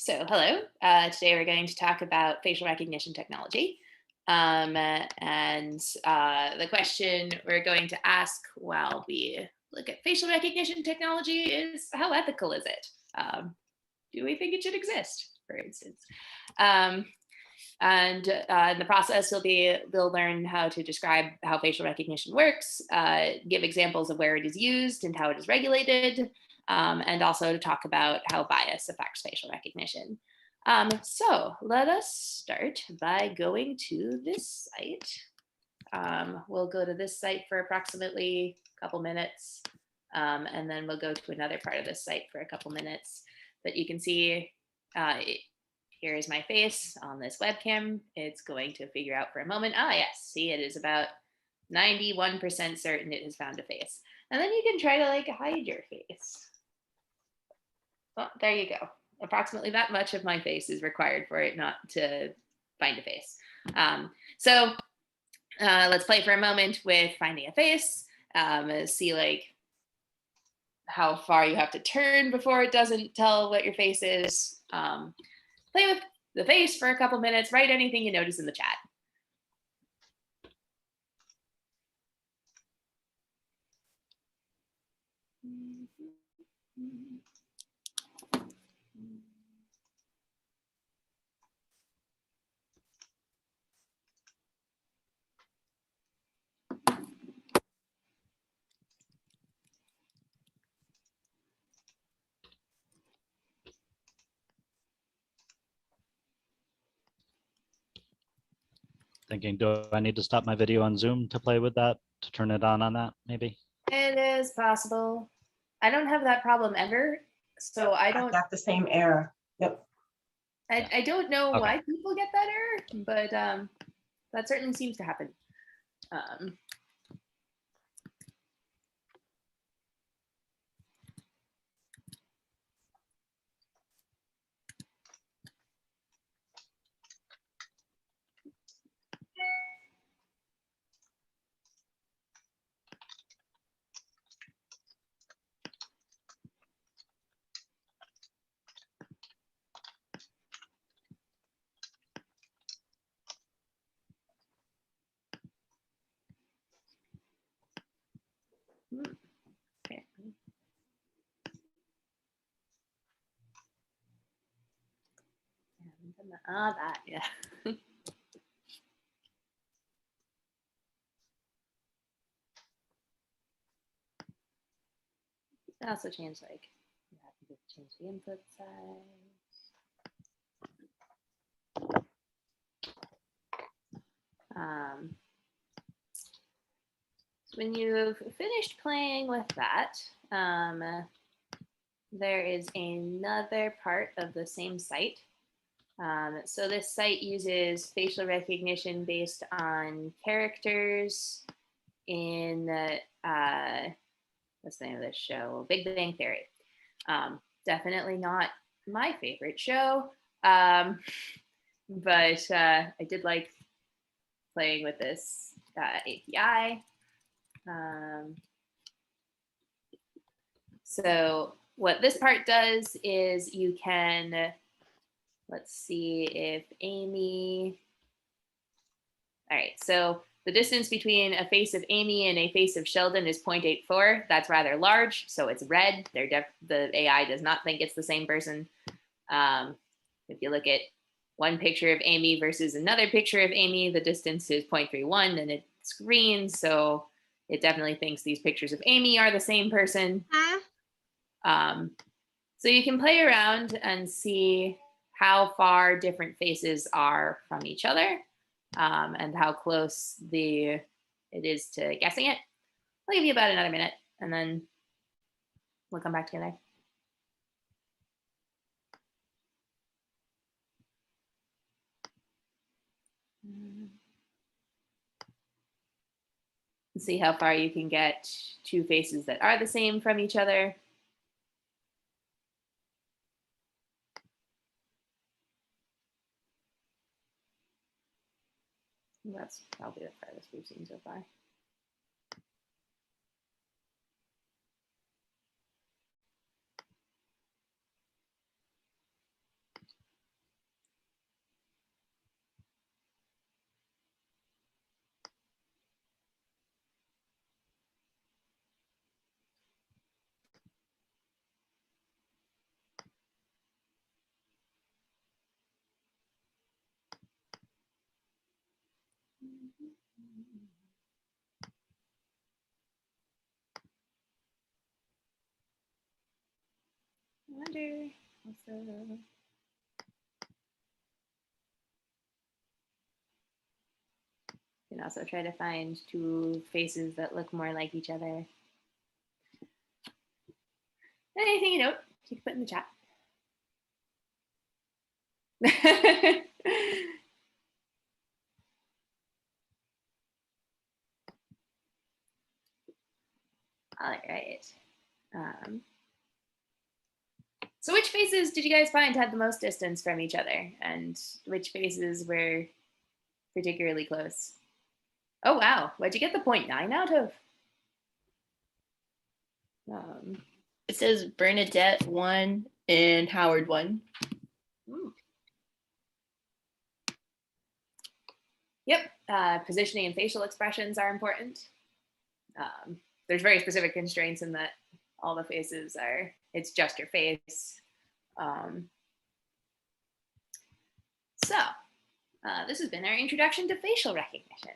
Hello. Today we're going to talk about facial recognition technology. The question we're going to ask while we look at facial recognition technology is how ethical is it? Do we think it should exist, for instance? Um, in the process, we'll learn how to describe how facial recognition works, give examples of where it is used and how it is regulated, and also to talk about how bias affects facial recognition. So let us start by going to this site. We'll go to this site for approximately a couple minutes, and then we'll go to another part of this site for a couple minutes. But you can see here is my face on this webcam. It's going to figure out for a moment. Ah, yes, see, it is about 91% certain it has found a face. And then you can try to hide your face. Well, there you go. Approximately that much of my face is required for it not to find a face. Let's play for a moment with finding a face. See how far you have to turn before it doesn't tell what your face is. Play with the face for a couple minutes. Write anything you notice in the chat. Thinking, do I need to stop my video on Zoom to play with that, to turn it on that, maybe? It is possible. I don't have that problem ever, so I don't. I've got the same error. Yep. I don't know Okay. why people get that error, but that certainly seems to happen. Okay. That, yeah. I also change you have to change the input size. When you've finished playing with that, there is another part of the same site. So this site uses facial recognition based on characters in what's the name of this show? Big Bang Theory. Definitely not my favorite show, but I did like playing with this API. So what this part does is you can, let's see if Amy, all right, so the distance between a face of Amy and a face of Sheldon is 0.84. That's rather large, so it's red. The AI does not think it's the same person. If you look at one picture of Amy versus another picture of Amy, the distance is 0.31 and it's green, so it definitely thinks these pictures of Amy are the same person. So you can play around and see how far different faces are from each other, and how close it is to guessing it. I'll give you about another minute and then we'll come back together. See how far you can get two faces that are the same from each other. That's probably the farthest we've seen so far. I wonder also. You can also try to find two faces that look more like each other. Anything you note, you can put in the chat. All right. So which faces did you guys find had the most distance from each other, and which faces were particularly close? Oh, wow. What'd you get the 0.9 out of? It says Bernadette 1 and Howard 1. Yep, positioning and facial expressions are important. There's very specific constraints in that all the faces are, it's just your face. So this has been our introduction to facial recognition.